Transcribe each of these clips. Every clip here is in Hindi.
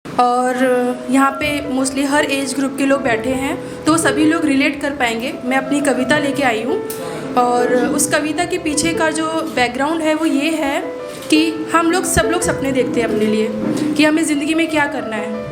और यहाँ पे मोस्टली हर एज ग्रुप के लोग बैठे हैं, तो सभी लोग रिलेट कर पाएंगे। मैं अपनी कविता लेके आई हूँ और उस कविता के पीछे का जो बैकग्राउंड है वो ये है कि सब लोग सपने देखते हैं अपने लिए कि हमें ज़िंदगी में क्या करना है,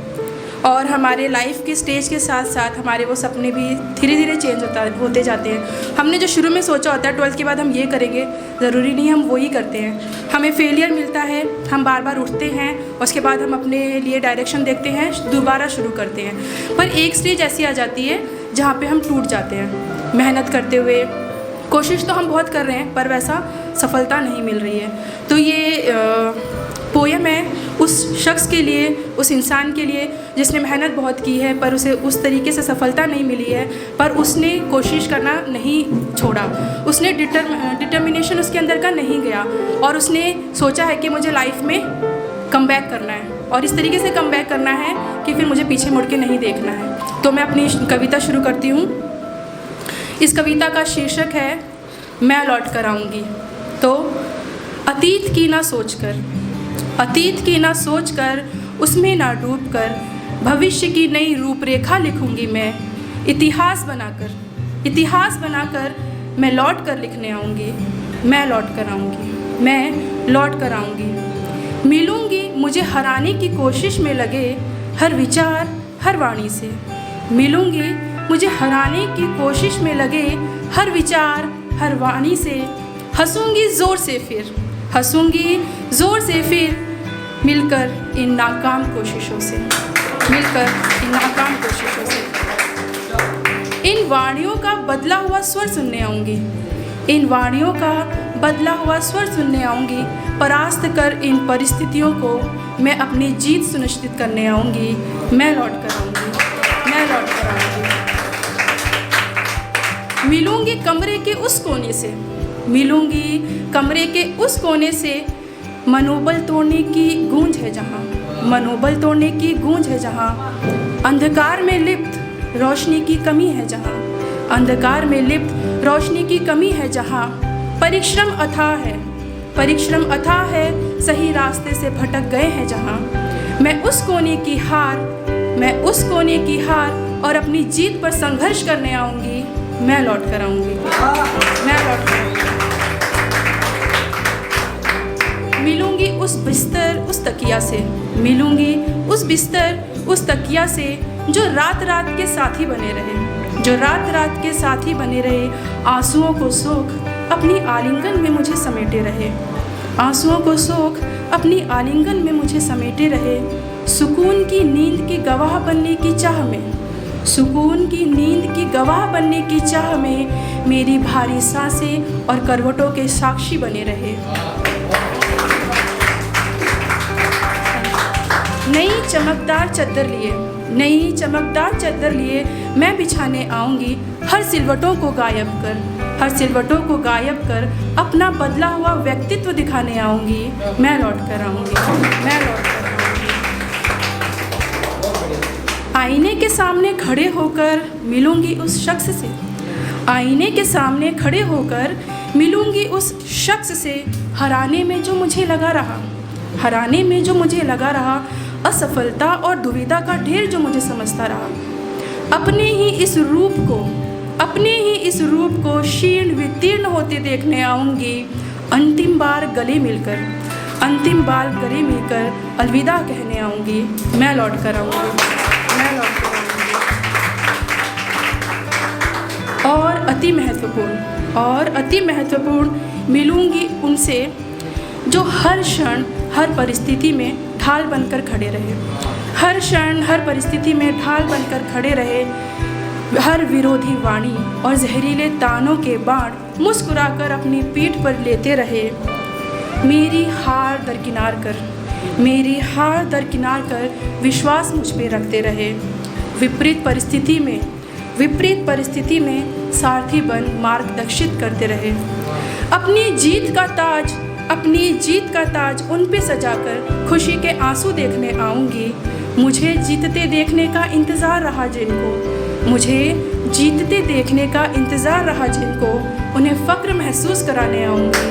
और हमारे लाइफ के स्टेज के साथ साथ हमारे वो सपने भी धीरे धीरे चेंज होते जाते हैं। हमने जो शुरू में सोचा होता है 12th के बाद हम ये करेंगे, ज़रूरी नहीं हम वही करते हैं। हमें फेलियर मिलता है, हम बार बार उठते हैं, उसके बाद हम अपने लिए डायरेक्शन देखते हैं, दोबारा शुरू करते हैं। पर एक स्टेज ऐसी आ जाती है जहाँ पे हम टूट जाते हैं। मेहनत करते हुए कोशिश तो हम बहुत कर रहे हैं पर वैसा सफलता नहीं मिल रही है। तो ये पोयम है उस शख्स के लिए, उस इंसान के लिए जिसने मेहनत बहुत की है पर उसे उस तरीके से सफलता नहीं मिली है, पर उसने कोशिश करना नहीं छोड़ा, उसने डिटर्मिनेशन उसके अंदर का नहीं गया और उसने सोचा है कि मुझे लाइफ में कम बैक करना है और इस तरीके से कम बैक करना है कि फिर मुझे पीछे मुड़ के नहीं देखना है। तो मैं अपनी कविता शुरू करती हूँ। इस कविता का शीर्षक है मैं लौट कर आऊँगी। तो अतीत की ना सोच कर उसमें ना डूब कर भविष्य की नई रूपरेखा लिखूंगी मैं। इतिहास बनाकर मैं लौट कर लिखने आऊँगी। मैं लौट कर आऊँगी। मिलूंगी मुझे हराने की कोशिश में लगे हर विचार हर वाणी से। मिलूंगी मुझे हराने की कोशिश में लगे हर विचार हर वाणी से। हंसूंगी ज़ोर से फिर मिलकर इन नाकाम कोशिशों से। इन वाणियों का बदला हुआ स्वर सुनने आऊँगी। परास्त कर इन परिस्थितियों को मैं अपनी जीत सुनिश्चित करने आऊँगी। मैं लौट कर आऊँगी। मिलूंगी कमरे के उस कोने से मनोबल तोड़ने की गूंज है जहाँ। अंधकार में लिप्त रोशनी की कमी है जहाँ। परिश्रम अथाह है सही रास्ते से भटक गए हैं जहाँ। मैं उस कोने की हार और अपनी जीत पर संघर्ष करने आऊँगी। मैं लौट कर आऊँगी। मिलूंगी उस बिस्तर उस तकिया से जो रात रात के साथी बने रहे। आंसुओं को सोख अपनी आलिंगन में मुझे समेटे रहे। सुकून की नींद की गवाह बनने की चाह में मेरी भारी सांसें और करवटों के साक्षी बने रहे। नई चमकदार चद्दर लिए मैं बिछाने आऊँगी हर सिलवटों को गायब कर अपना बदला हुआ व्यक्तित्व दिखाने आऊँगी। मैं लौट कर आऊँगी। आईने के सामने खड़े होकर मिलूंगी उस शख्स से हराने में जो मुझे लगा रहा। असफलता और दुविधा का ढेर जो मुझे समझता रहा। अपने ही इस रूप को शीर्ण वितीर्ण होते देखने आऊँगी। अंतिम बार गले मिलकर अलविदा कहने आऊँगी। मैं लौट कर आऊँगी। और अति महत्वपूर्ण मिलूंगी उनसे जो हर क्षण हर परिस्थिति में ढाल बनकर खड़े रहे। हर विरोधी वाणी और जहरीले तानों के बाण मुस्कुराकर अपनी पीठ पर लेते रहे। मेरी हार दरकिनार कर विश्वास मुझ पे रखते रहे। विपरीत परिस्थिति में सारथी बन मार्गदर्शित करते रहे। अपनी जीत का ताज उन पे सजाकर खुशी के आंसू देखने आऊँगी। मुझे जीतते देखने का इंतज़ार रहा जिनको उन्हें फ़क्र महसूस कराने आऊँगी।